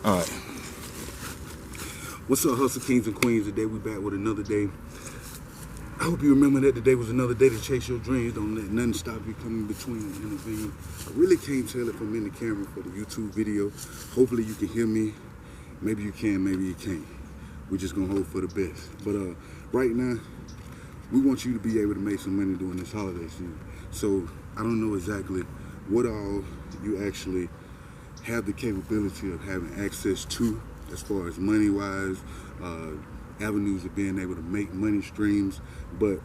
All right. What's up, Hustle Kings and Queens? Today we back with another day. I hope you remember that today was another day to chase your dreams. Don't let nothing stop you coming between and intervene. I really can't tell if I'm in the camera for the YouTube video. Hopefully you can hear me. Maybe you can, maybe you can't. We're just gonna hope for the best. But right now, we want you to be able to make some money during this holiday season. So I don't know exactly what all you actually have the capability of having access to as far as money-wise, avenues of being able to make money streams. But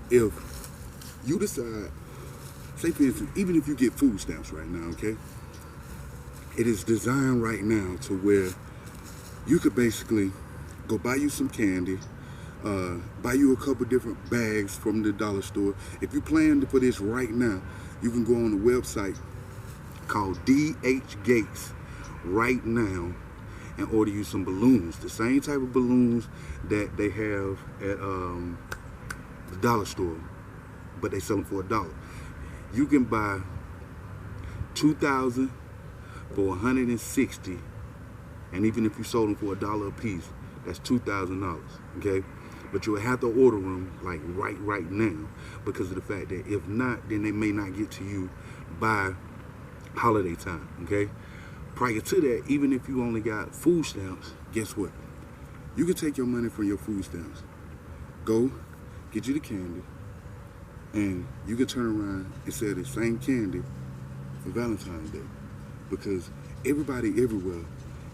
if you decide, say for instance, even if you get food stamps right now, okay, it is designed right now to where you could basically go buy you some candy, buy you a couple different bags from the dollar store. If you plan for this right now, you can go on the website called DH Gates right now and order you some balloons, the same type of balloons that they have at the dollar store, but they sell them for $1. You can buy 2,000 for 160, and even if you sold them for $1 a piece, that's $2,000, okay? But you'll have to order them like right now, because of the fact that if not, then they may not get to you by holiday time, okay? Prior to that, even if you only got food stamps, guess what? You can take your money from your food stamps, go get you the candy, and you can turn around and sell the same candy for Valentine's Day, because everybody everywhere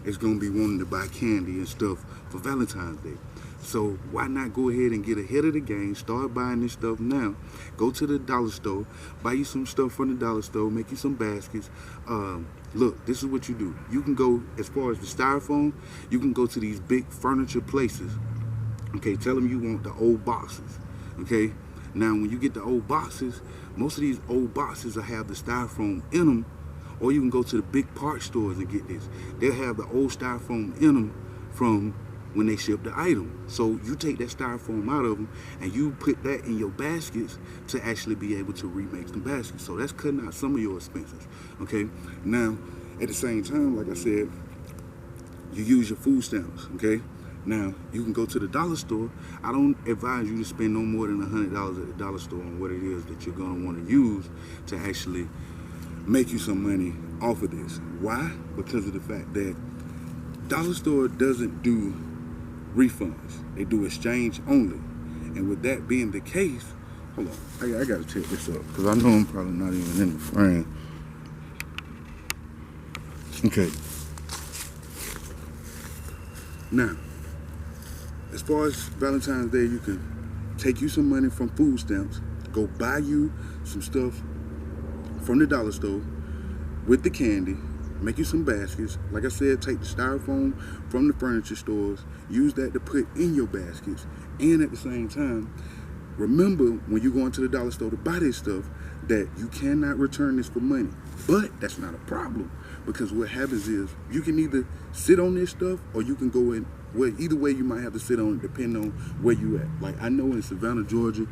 is gonna be wanting to buy candy and stuff for Valentine's Day. So why not go ahead and get ahead of the game, start buying this stuff now. Go to the dollar store, buy you some stuff from the dollar store, make you some baskets. Look, this is what you do. You can go, as far as the styrofoam, you can go to these big furniture places. Okay, tell them you want the old boxes, okay? Now, when you get the old boxes, most of these old boxes will have the styrofoam in them, or you can go to the big part stores and get this. They'll have the old styrofoam in them from when they ship the item. So you take that styrofoam out of them and you put that in your baskets to actually be able to remake some baskets. So that's cutting out some of your expenses, okay? Now, at the same time, like I said, you use your food stamps, okay? Now, you can go to the dollar store. I don't advise you to spend no more than $100 at the dollar store on what it is that you're gonna wanna use to actually make you some money off of this. Why? Because of the fact that dollar store doesn't do refunds. They do exchange only. And with that being the case, hold on, I gotta check this up, because I know I'm probably not even in the frame. Okay. Now, as far as Valentine's Day, you can take you some money from food stamps, go buy you some stuff from the dollar store with the candy, make you some baskets. Like I said, take the styrofoam from the furniture stores, use that to put in your baskets, and at the same time, remember when you go into the dollar store to buy this stuff that you cannot return this for money. But that's not a problem, because what happens is you can either sit on this stuff or you can go in, well, either way you might have to sit on it depending on where you at. Like I know in Savannah, Georgia,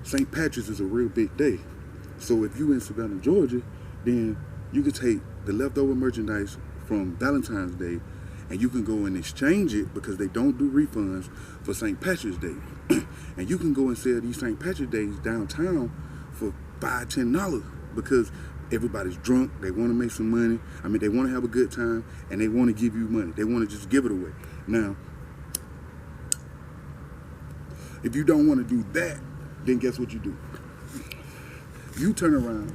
St. Patrick's is a real big day. So if you in Savannah, Georgia, then you can take the leftover merchandise from Valentine's Day and you can go and exchange it, because they don't do refunds for St. Patrick's Day. And you can go and sell these St. Patrick's Days downtown for $5, $10, because everybody's drunk, they want to make some money. I mean, they want to have a good time and they want to give you money. They want to just give it away. Now, if you don't want to do that, then guess what you do? You turn around,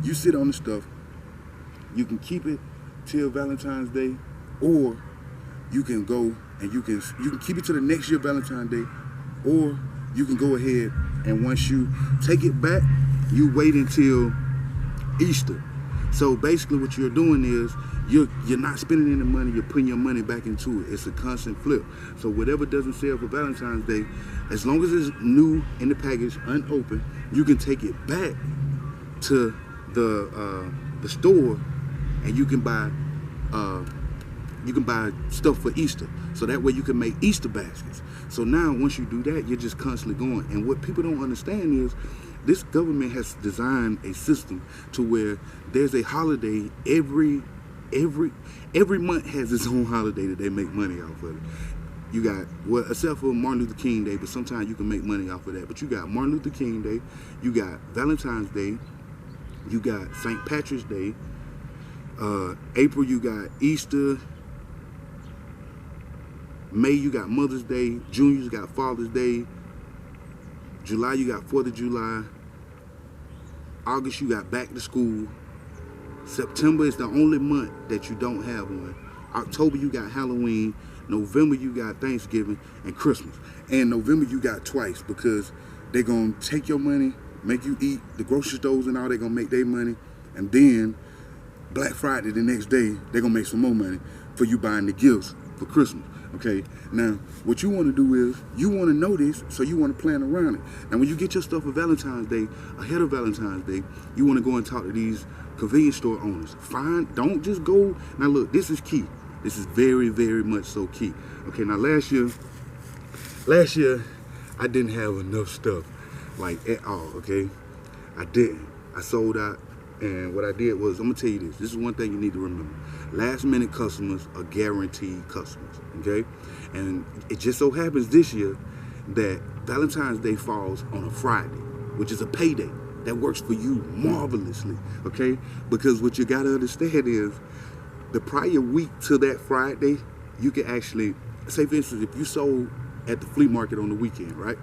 you sit on the stuff, you can keep it till Valentine's Day, or you can go and you can keep it to the next year Valentine's Day, or you can go ahead and once you take it back, you wait until Easter. So basically what you're doing is you're not spending any money, you're putting your money back into it. It's a constant flip. So whatever doesn't sell for Valentine's Day, as long as it's new in the package, unopened, you can take it back to the store and you can buy stuff for Easter. So that way you can make Easter baskets. So now once you do that, you're just constantly going. And what people don't understand is This government has designed a system to where there's a holiday every month has its own holiday that they make money off of it. You got, well, except for Martin Luther King Day, but sometimes you can make money off of that. But you got Martin Luther King Day, you got Valentine's Day, you got St. Patrick's Day, April you got Easter, May you got Mother's Day, June you got Father's Day, July you got 4th of July, August you got back to school, September is the only month that you don't have one, October you got Halloween, November you got Thanksgiving and Christmas. And November you got twice because they're going to take your money, make you eat, the grocery stores and all, they're going to make their money. And then Black Friday the next day, they're going to make some more money for you buying the gifts for Christmas. Okay, now what you want to do is you want to know this, so you want to plan around it. Now when you get your stuff for Valentine's Day, ahead of Valentine's Day, you want to go and talk to these convenience store owners. Don't just go. Now look, this is key. This is very, very much so key. Okay, now last year I didn't have enough stuff, like at all, okay? I didn't. I sold out, and what I did was, I'm gonna tell you this. This is one thing you need to remember. Last minute customers are guaranteed customers, okay? And it just so happens this year that Valentine's Day falls on a Friday, which is a payday. That works for you marvelously, okay? Because what you gotta understand is, the prior week to that Friday, you can actually, say for instance, if you sold at the flea market on the weekend, right?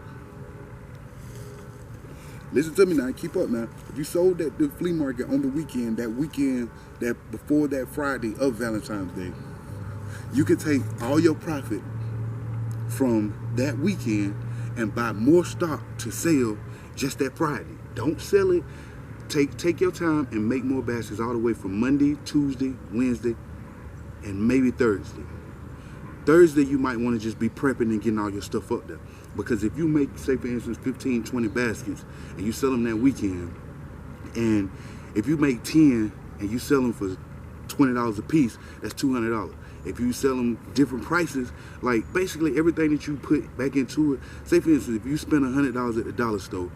Listen to me now, keep up now. If you sold at the flea market on the weekend that before that Friday of Valentine's Day, you can take all your profit from that weekend and buy more stock to sell just that Friday. Don't sell it. Take your time and make more baskets all the way from Monday, Tuesday, Wednesday, and maybe Thursday. Thursday, you might want to just be prepping and getting all your stuff up there. Because if you make, say for instance, 15, 20 baskets and you sell them that weekend, and if you make 10 and you sell them for $20 a piece, that's $200. If you sell them different prices, like basically everything that you put back into it, say for instance, if you spend $100 at the dollar store,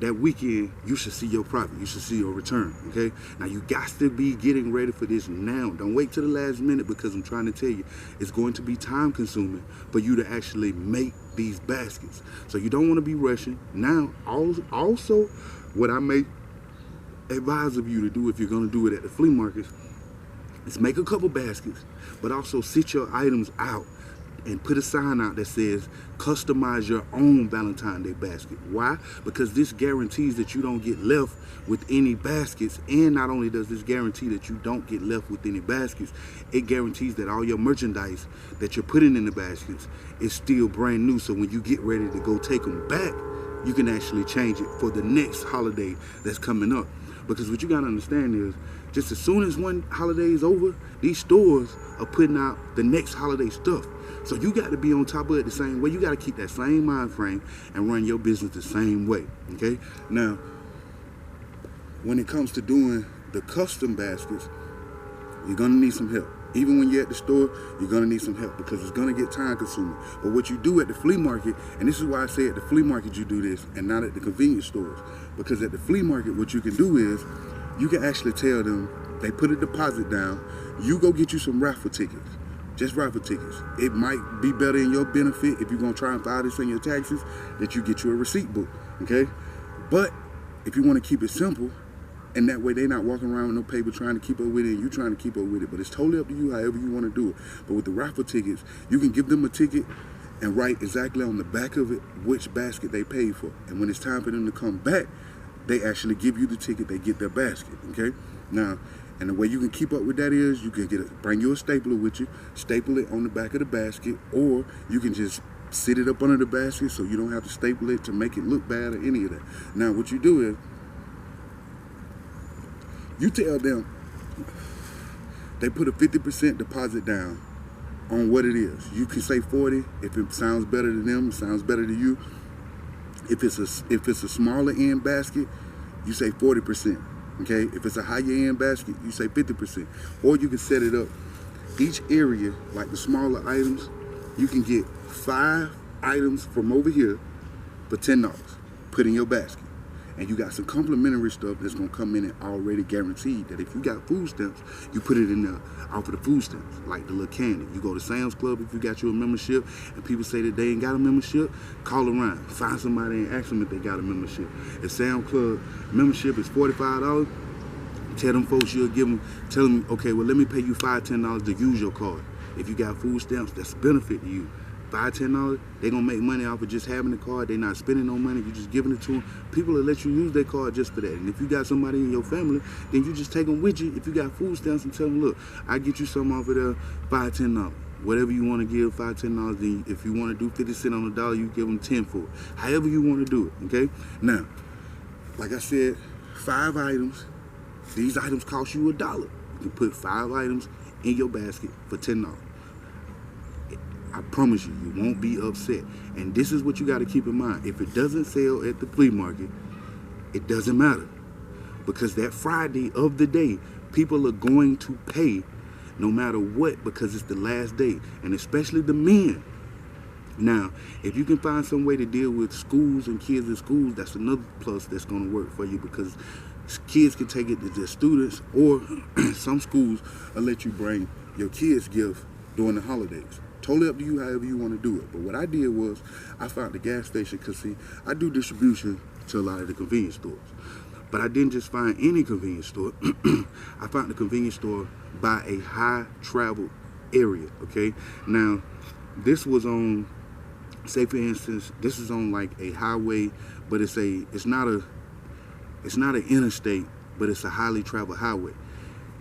that weekend, you should see your profit. You should see your return, okay? Now, you got to be getting ready for this now. Don't wait till the last minute, because I'm trying to tell you, it's going to be time consuming for you to actually make these baskets. So you don't want to be rushing. Now, also, what I may advise of you to do if you're going to do it at the flea markets is make a couple baskets, but also sit your items out and put a sign out that says customize your own Valentine's Day basket. Why? Because this guarantees that you don't get left with any baskets, and not only does this guarantee that you don't get left with any baskets, it guarantees that all your merchandise that you're putting in the baskets is still brand new, so when you get ready to go take them back, you can actually change it for the next holiday that's coming up. Because what you gotta understand is, just as soon as one holiday is over, these stores are putting out the next holiday stuff. So you got to be on top of it the same way. You got to keep that same mind frame and run your business the same way, okay? Now, when it comes to doing the custom baskets, you're going to need some help. Even when you're at the store, you're going to need some help because it's going to get time consuming. But what you do at the flea market, and this is why I say at the flea market you do this and not at the convenience stores, because at the flea market what you can do is you can actually tell them, they put a deposit down, you go get you some raffle tickets. Just raffle tickets. It might be better in your benefit if you're going to try and file this in your taxes that you get you a receipt book, okay? But if you want to keep it simple, and that way they're not walking around with no paper trying to keep up with it, and you trying to keep up with it. But it's totally up to you however you want to do it. But with the raffle tickets, you can give them a ticket and write exactly on the back of it which basket they paid for. And when it's time for them to come back, they actually give you the ticket, they get their basket, okay? Now, and the way you can keep up with that is you can bring you a stapler with you, staple it on the back of the basket, or you can just sit it up under the basket so you don't have to staple it to make it look bad or any of that. Now, what you do is you tell them they put a 50% deposit down on what it is. You can say 40 if it sounds better to them, it sounds better to you. If it's a smaller end basket, you say 40%. Okay, if it's a higher end basket, you say 50%. Or you can set it up. Each area, like the smaller items, you can get 5 items from over here for $10. Put in your basket. And you got some complimentary stuff that's gonna come in and already guaranteed that if you got food stamps, you put it in there off of the food stamps, like the little candy. You go to Sam's Club if you got you a membership, and people say that they ain't got a membership, call around, find somebody and ask them if they got a membership. If Sam's Club membership is $45, tell them folks you'll give them, tell them, okay, well, let me pay you $5, $10 to use your card. If you got food stamps, that's a benefit to you. $5, $10, they're going to make money off of just having the card. They're not spending no money. You're just giving it to them. People will let you use their card just for that. And if you got somebody in your family, then you just take them with you. If you got food stamps, and tell them, look, I get you something off of there, $5, $10. Whatever you want to give, $5, $10, then if you want to do 50 cents on the dollar, you give them 10 for it. However you want to do it, okay? Now, like I said, 5 items. These items cost you $1. You can put 5 items in your basket for $10. I promise you, you won't be upset. And this is what you got to keep in mind. If it doesn't sell at the flea market, it doesn't matter. Because that Friday of the day, people are going to pay no matter what, because it's the last day. And especially the men. Now, if you can find some way to deal with schools and kids in schools, that's another plus that's going to work for you, because kids can take it to their students, or some schools will let you bring your kids' gift during the holidays. Totally up to you, however you want to do it. But what I did was, I found the gas station, because see, I do distribution to a lot of the convenience stores. But I didn't just find any convenience store. I found the convenience store by a high travel area, okay? Now, this was on, say for instance, this is on like a highway, but it's not an interstate, but it's a highly traveled highway.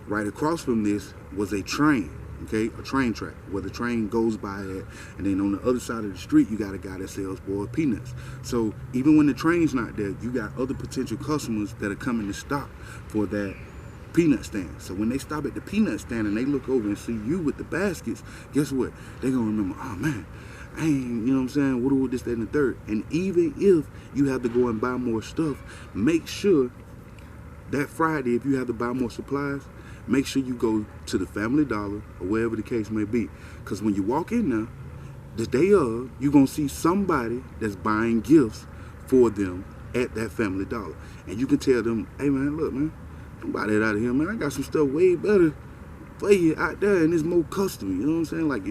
Right across from this was a train, okay, a train track where the train goes by at, and then on the other side of the street you got a guy that sells boiled peanuts. So even when the train's not there, you got other potential customers that are coming to stop for that peanut stand. So when they stop at the peanut stand and they look over and see you with the baskets, guess what? They're gonna remember, oh man, I ain't, you know what I'm saying, what do this, that, and the third. And even if you have to go and buy more stuff, make sure that Friday, if you have to buy more supplies, make sure you go to the Family Dollar or wherever the case may be. Because when you walk in there, the day of, you're going to see somebody that's buying gifts for them at that Family Dollar. And you can tell them, hey man, look man, don't buy that out of here, man. I got some stuff way better for you out there, and it's more custom. You know what I'm saying? Like,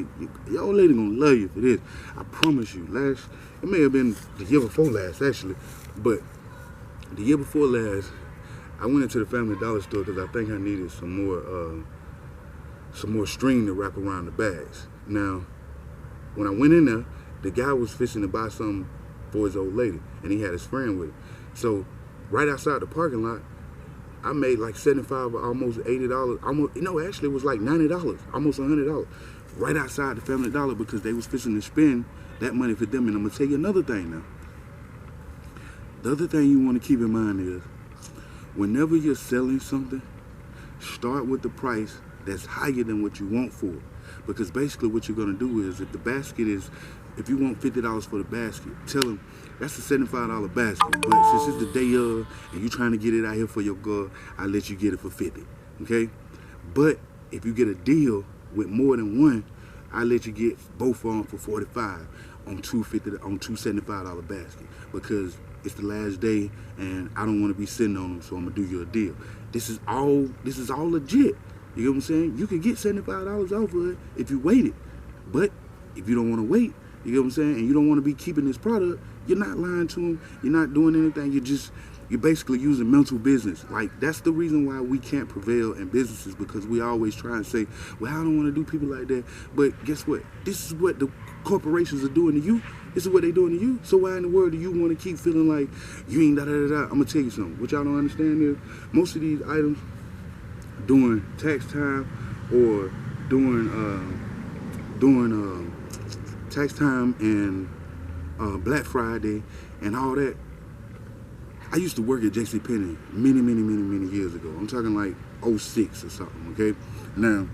your old lady gonna love you for this. I promise you. It may have been the year before last, actually, but the year before last, I went into the Family Dollar store because I think I needed some more string to wrap around the bags. Now, when I went in there, the guy was fixing to buy something for his old lady, and he had his friend with him. So, right outside the parking lot, I made like $75 or almost $80. Actually it was like $90, almost $100, right outside the Family Dollar, because they was fixing to spend that money for them. And I'm gonna tell you another thing now. The other thing you want to keep in mind is, whenever you're selling something, start with the price that's higher than what you want for it. Because basically what you're gonna do is, if the basket is, if you want $50 for the basket, tell them that's a $75 basket. But since it's the day of and you're trying to get it out here for your girl, I'll let you get it for $50. Okay? But if you get a deal with more than one, I'll let you get both of them for $45 on two $75 basket. Because it's the last day and I don't want to be sitting on them, so I'm gonna do you a deal. This is all legit. You know what I'm saying? You can get $75 off of it if you waited. But if you don't want to wait, you know what I'm saying, and you don't want to be keeping this product, you're not lying to them, you're not doing anything, you're basically using mental business. Like, that's the reason why we can't prevail in businesses, because we always try and say, well, I don't want to do people like that. But guess what? This is what the corporations are doing to you. This is what they're doing to you. So why in the world do you want to keep feeling like you ain't da-da-da-da? I'm going to tell you something. What y'all don't understand is, most of these items during tax time or during tax time and Black Friday and all that. I used to work at JCPenney many years ago. I'm talking like 06 or something, okay? Now,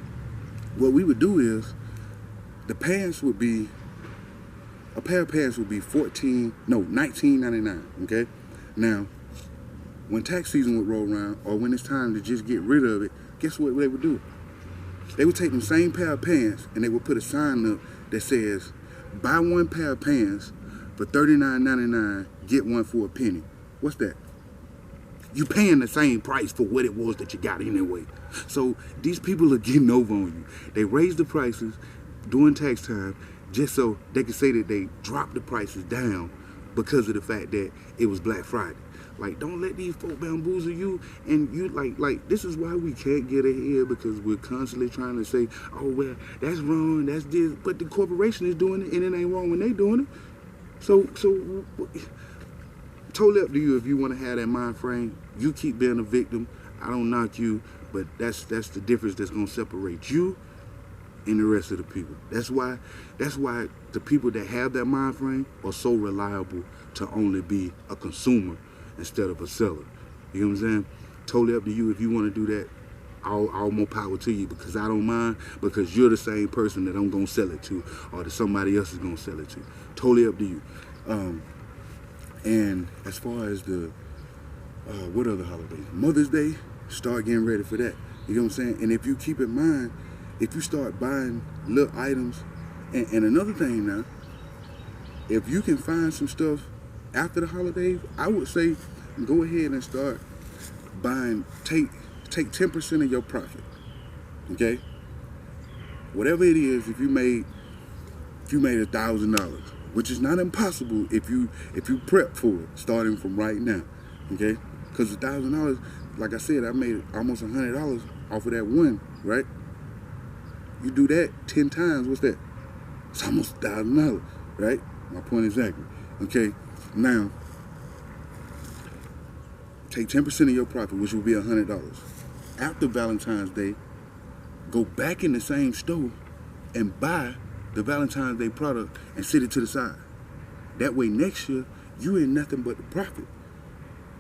what we would do is, the pants would be, a pair of pants would be $19.99, okay? Now, when tax season would roll around, or when it's time to just get rid of it, guess what they would do? They would take them same pair of pants and they would put a sign up that says, buy one pair of pants for $39.99, get one for a penny. What's that? You paying the same price for what it was that you got anyway. So these people are getting over on you. They raise the prices during tax time just so they can say that they dropped the prices down because of the fact that it was Black Friday. Like, don't let these folk bamboozle you. And you like this is why we can't get ahead, because we're constantly trying to say, oh well, that's wrong, that's this, but the corporation is doing it and it ain't wrong when they doing it. So totally up to you if you want to have that mind frame. You keep being a victim. I don't knock you, but that's the difference that's gonna separate you and the rest of the people. That's why the people that have that mind frame are so reliable to only be a consumer instead of a seller. You know what I'm saying? Totally up to you if you want to do that. All more power to you, because I don't mind, because you're the same person that I'm gonna sell it to, or that somebody else is gonna sell it to. Totally up to you. And as far as the what other holidays? Mother's Day, start getting ready for that. You know what I'm saying? And if you keep in mind, if you start buying little items, and another thing now, if you can find some stuff after the holidays, I would say go ahead and start buying. Take 10% of your profit. Okay? Whatever it is, if you made $1,000, which is not impossible if you prep for it, starting from right now. Okay? Because $1,000, like I said, I made almost $100 off of that one, right? You do that 10 times, what's that? It's almost $1,000, right? My point exactly. Okay, now take 10% of your profit, which will be $100. After Valentine's Day, go back in the same store and buy the Valentine's Day product and sit it to the side. That way next year, you ain't nothing but the profit.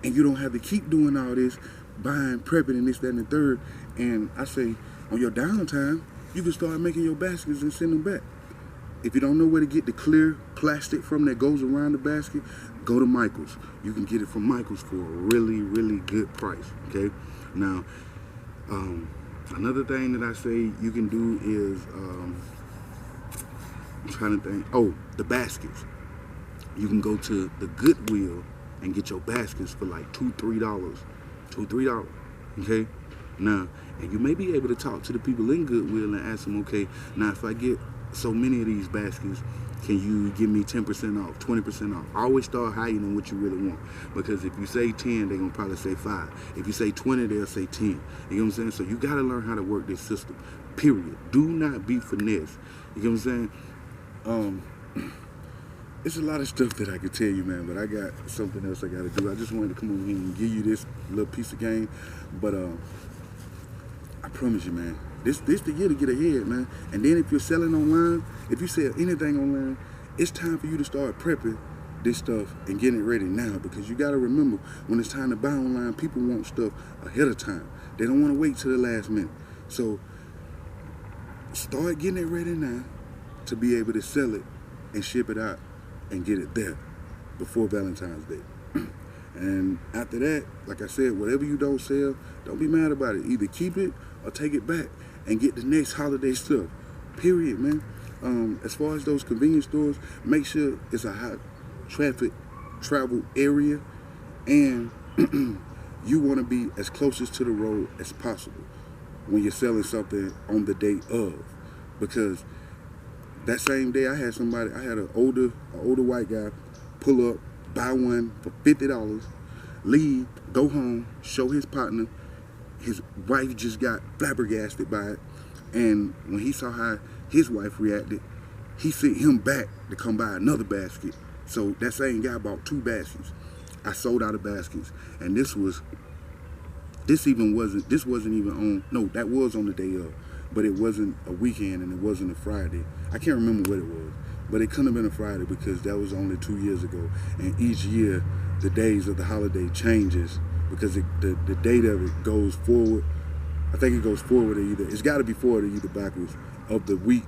And you don't have to keep doing all this, buying, prepping, and this, that, and the third. And I say, on your downtime, you can start making your baskets and send them back. If you don't know where to get the clear plastic from that goes around the basket, go to Michael's. You can get it from Michael's for a really, really good price, okay? Now, another thing that I say you can do is, I'm trying to think, the baskets. You can go to the Goodwill and get your baskets for like $2-3, okay? Now, and you may be able to talk to the people in Goodwill and ask them, okay, now if I get so many of these baskets, can you give me 10% off, 20% off? Always start higher than what you really want. Because if you say 10, they're going to probably say 5. If you say 20, they'll say 10. You know what I'm saying? So you got to learn how to work this system, period. Do not be finesse. You know what I'm saying? It's a lot of stuff that I could tell you, man, but I got something else I got to do. I just wanted to come over here and give you this little piece of game. But I promise you, man, this the year to get ahead, man. And then if you're selling online, if you sell anything online, it's time for you to start prepping this stuff and getting it ready now, because you got to remember, when it's time to buy online, people want stuff ahead of time. They don't want to wait till the last minute. So start getting it ready now to be able to sell it and ship it out and get it there before Valentine's Day. And after that, like I said, whatever you don't sell, don't be mad about it. Either keep it or take it back and get the next holiday stuff. Period, man. As far as those convenience stores, make sure it's a high traffic travel area, and you want to be as closest to the road as possible when you're selling something on the day of. Because that same day, I had an older white guy pull up, buy one for $50, leave, go home, show his partner. His wife just got flabbergasted by it. And when he saw how his wife reacted, he sent him back to come buy another basket. So that same guy bought 2 baskets. I sold out of baskets. And that was on the day of. But it wasn't a weekend and it wasn't a Friday. I can't remember what it was. But it couldn't have been a Friday, because that was only 2 years ago. And each year, the days of the holiday changes, because the date of it goes forward. I think it goes forward, it's got to be forward or either backwards of the week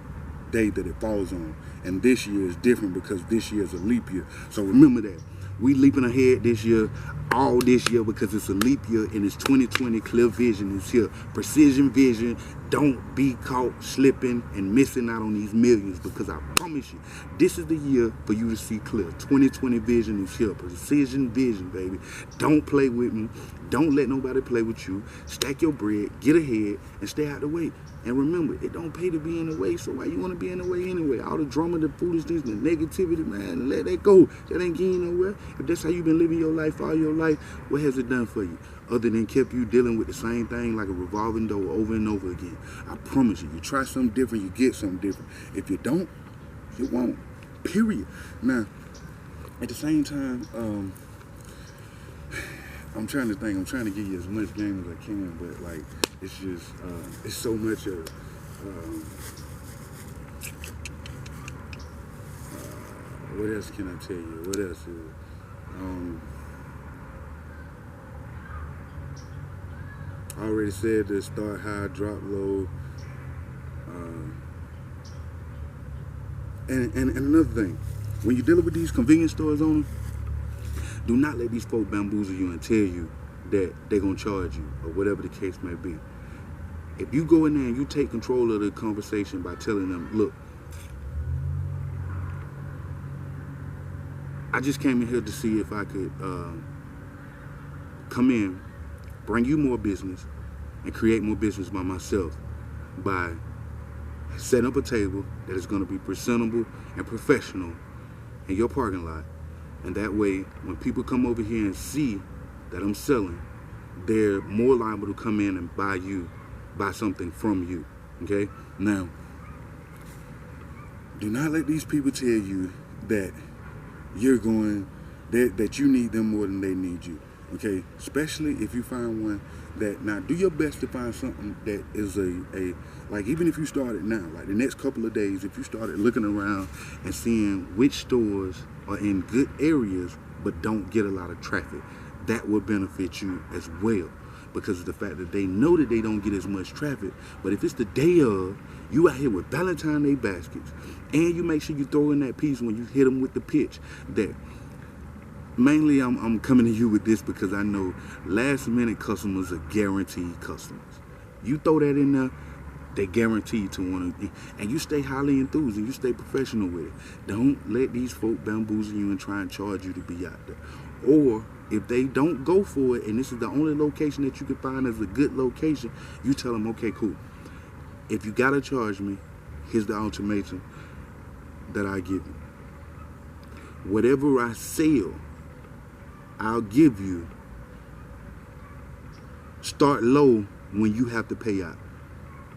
day that it falls on. And this year is different because this year is a leap year. So remember that. We leaping ahead this year, all this year, because it's a leap year and it's 2020. Clear vision is here. Precision vision. Don't be caught slipping and missing out on these millions, because I promise you, this is the year for you to see clear. 2020 vision is here. Precision vision, baby. Don't play with me. Don't let nobody play with you. Stack your bread, get ahead, and stay out the way. And remember, it don't pay to be in the way, so why you want to be in the way anyway? All the drama, the foolishness, the negativity, man, let that go. That ain't getting you nowhere. If that's how you've been living your life all your life, what has it done for you? Other than kept you dealing with the same thing like a revolving door over and over again. I promise you, you try something different, you get something different. If you don't, you won't. Period. Now, at the same time, I'm trying to think. I'm trying to give you as much game as I can, but like it's just it's so much of what else can I tell you? What else is I already said the start high, drop low, and another thing, when you're dealing with these convenience stores owners, do not let these folks bamboozle you and tell you that they're going to charge you or whatever the case may be. If you go in there and you take control of the conversation by telling them, look, I just came in here to see if I could come in, bring you more business, and create more business by myself by setting up a table that is going to be presentable and professional in your parking lot. And that way, when people come over here and see that I'm selling, they're more liable to come in and buy something from you, okay? Now, do not let these people tell you that that you need them more than they need you, okay? Especially if you find one that, now do your best to find something that is like, even if you started now, like the next couple of days, if you started looking around and seeing which stores are in good areas but don't get a lot of traffic, that will benefit you as well, because of the fact that they know that they don't get as much traffic. But if it's the day of, you out here with Valentine's Day baskets, and you make sure you throw in that piece when you hit them with the pitch, that mainly I'm coming to you with this because I know last minute customers are guaranteed customers. You throw that in there, they guaranteed to want to, and you stay highly enthused and you stay professional with it. Don't let these folk bamboozle you and try and charge you to be out there. Or if they don't go for it and this is the only location that you can find as a good location, you tell them, okay, cool. If you gotta charge me, here's the ultimatum that I give you. Whatever I sell, I'll give you. Start low when you have to pay out.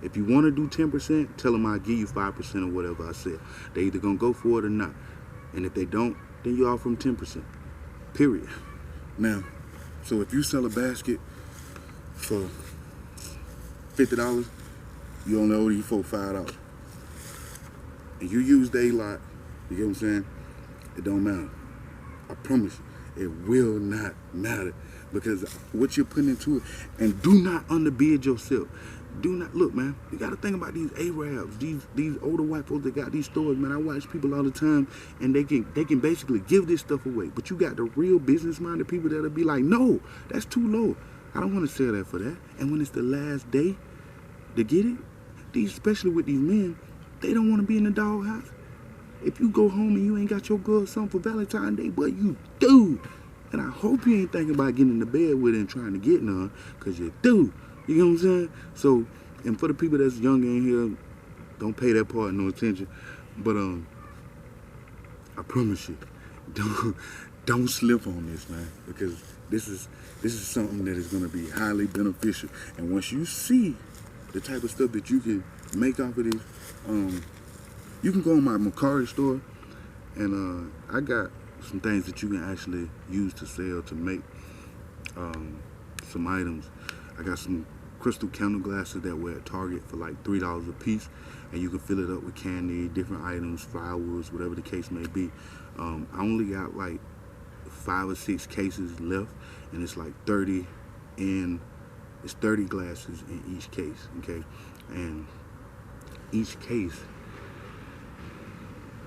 If you want to do 10%, tell them I'll give you 5% of whatever I said. They either going to go for it or not. And if they don't, then you offer them 10%. Period. Now, so if you sell a basket for $50, you only owe these folks $5. And you use their lot, you get what I'm saying? It don't matter. I promise you, it will not matter. Because what you're putting into it, and do not underbid yourself. Do not, look, man, you got to think about these Arabs, these older white folks that got these stores, man. I watch people all the time, and they can basically give this stuff away. But you got the real business-minded people that'll be like, no, that's too low. I don't want to sell that for that. And when it's the last day to get it, especially with these men, they don't want to be in the doghouse. If you go home and you ain't got your girl something for Valentine's Day, but you do. And I hope you ain't thinking about getting into bed with it and trying to get none, because you do. You know what I'm saying? So, and for the people that's younger in here, don't pay that part no attention. But I promise you, don't slip on this, man, because this is something that is going to be highly beneficial. And once you see the type of stuff that you can make off of this, you can go on my Mercari store, and I got some things that you can actually use to sell to make some items. I got some crystal candle glasses that were at Target for like $3 a piece, and you can fill it up with candy, different items, flowers, whatever the case may be. I only got like 5 or 6 cases left, and it's like 30 glasses in each case, okay? And each case,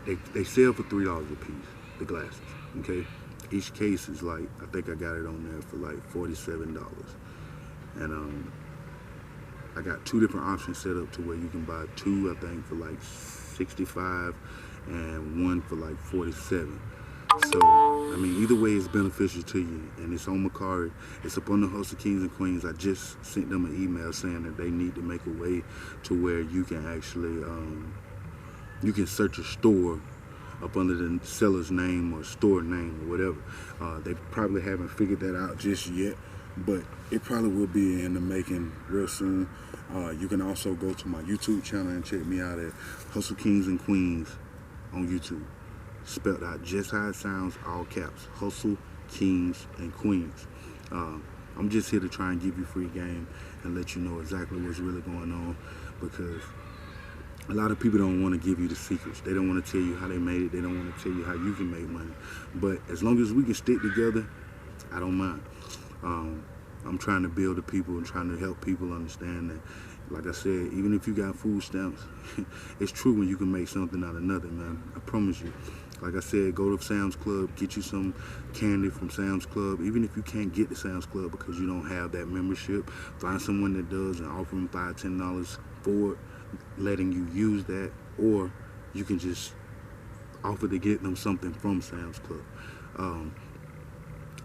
they sell for $3 a piece, the glasses, okay? Each case is like, I think I got it on there for like $47. And I got 2 different options set up to where you can buy 2, I think, for like $65 and 1 for like $47. So I mean, either way, it's beneficial to you, and it's on Mercari. It's up on the Hustle Kings and Queens. I just sent them an email saying that they need to make a way to where you can actually, you can search a store up under the seller's name or store name or whatever. They probably haven't figured that out just yet, but it probably will be in the making real soon. You can also go to my YouTube channel and check me out at Hustle Kings and Queens on YouTube. Spelled out just how it sounds, all caps. Hustle Kings and Queens. I'm just here to try and give you free game and let you know exactly what's really going on, because a lot of people don't want to give you the secrets. They don't want to tell you how they made it. They don't want to tell you how you can make money. But as long as we can stick together, I don't mind. I'm trying to build the people and trying to help people understand that, like I said, even if you got food stamps, it's true when you can make something out of nothing, man. I promise you. Like I said, go to Sam's Club, get you some candy from Sam's Club. Even if you can't get to Sam's Club because you don't have that membership, find someone that does and offer them $5, $10 for letting you use that, or you can just offer to get them something from Sam's Club.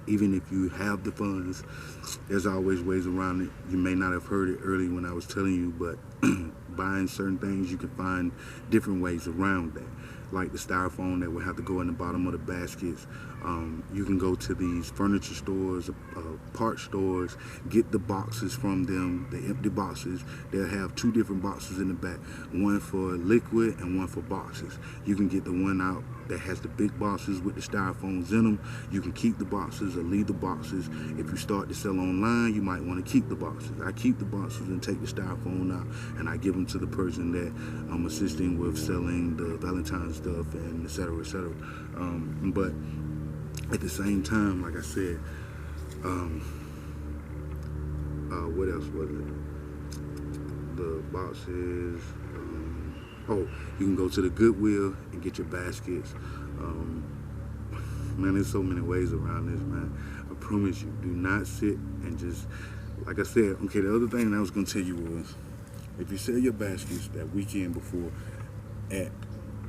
Even if you have the funds, there's always ways around it. You may not have heard it early when I was telling you, but buying certain things, you can find different ways around that. Like the styrofoam that will have to go in the bottom of the baskets. You can go to these furniture stores, part stores, get the boxes from them, the empty boxes. They'll have 2 different boxes in the back, one for liquid and one for boxes. You can get the one out that has the big boxes with the styrofoams in them. You can keep the boxes or leave the boxes. If you start to sell online, you might want to keep the boxes. I keep the boxes and take the styrofoam out, and I give them to the person that I'm assisting with selling the Valentine's stuff and et cetera, et cetera. But at the same time, like I said, what else was it? The boxes. Oh, you can go to the Goodwill and get your baskets. Man, there's so many ways around this, man. I promise you, do not sit and just, like I said, okay, the other thing that I was gonna tell you was, if you sell your baskets that weekend before at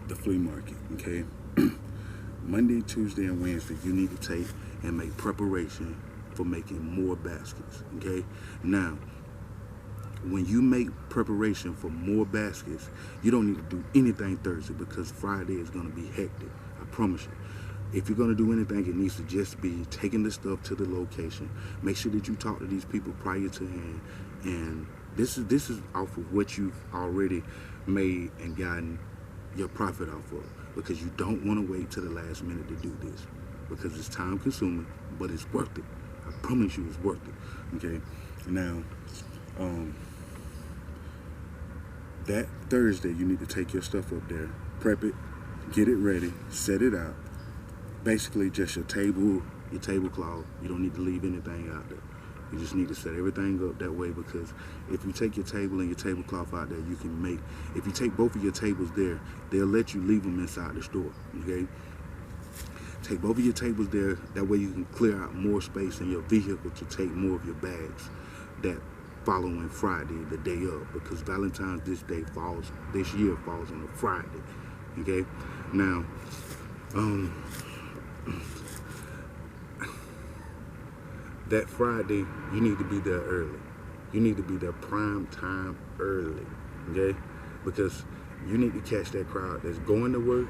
the flea market, okay, Monday, Tuesday, and Wednesday, you need to take and make preparation for making more baskets, okay? Now, when you make preparation for more baskets, you don't need to do anything Thursday, because Friday is going to be hectic. I promise you. If you're going to do anything, it needs to just be taking the stuff to the location. Make sure that you talk to these people prior to hand. And this is off of what you've already made and gotten your profit off of, because you don't want to wait till the last minute to do this, because it's time consuming, but it's worth it. I promise you it's worth it. Okay? Now, that Thursday, you need to take your stuff up there, prep it, get it ready, set it out. Basically, just your tablecloth. You don't need to leave anything out there. You just need to set everything up that way, because if you take your table and your tablecloth out there, you can make, if you take both of your tables there, they'll let you leave them inside the store, okay? Take both of your tables there, that way you can clear out more space in your vehicle to take more of your bags that following Friday, the day of, because Valentine's this year falls on a Friday, okay? Now, that Friday, you need to be there early. You need to be there prime time early, okay? Because you need to catch that crowd that's going to work,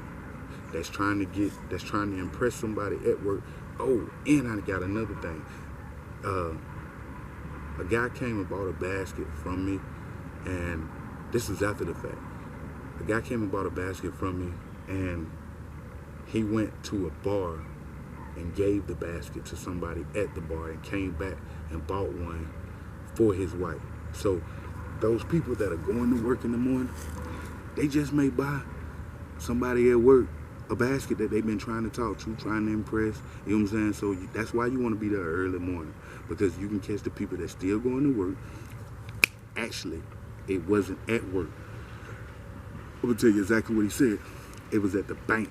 that's trying to impress somebody at work. Oh, and I got another thing. A guy came and bought a basket from me, and this is after the fact. A guy came and bought a basket from me, and he went to a bar and gave the basket to somebody at the bar and came back and bought one for his wife. So those people that are going to work in the morning, they just may buy somebody at work a basket that they've been trying to talk to, trying to impress. You know what I'm saying? So that's why you want to be there early morning, because you can catch the people that's still going to work. Actually, it wasn't at work. I'm going to tell you exactly what he said. It was at the bank.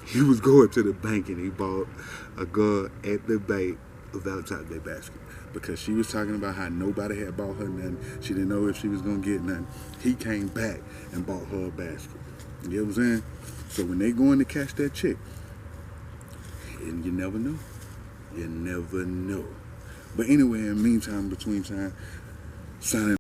He was going to the bank and he bought a girl at the bank a Valentine's Day basket, because she was talking about how nobody had bought her nothing. She didn't know if she was going to get nothing. He came back and bought her a basket. You know what I'm saying? So when they going to cash that check, And you never know. You never know. But anyway, in the meantime, between time, signing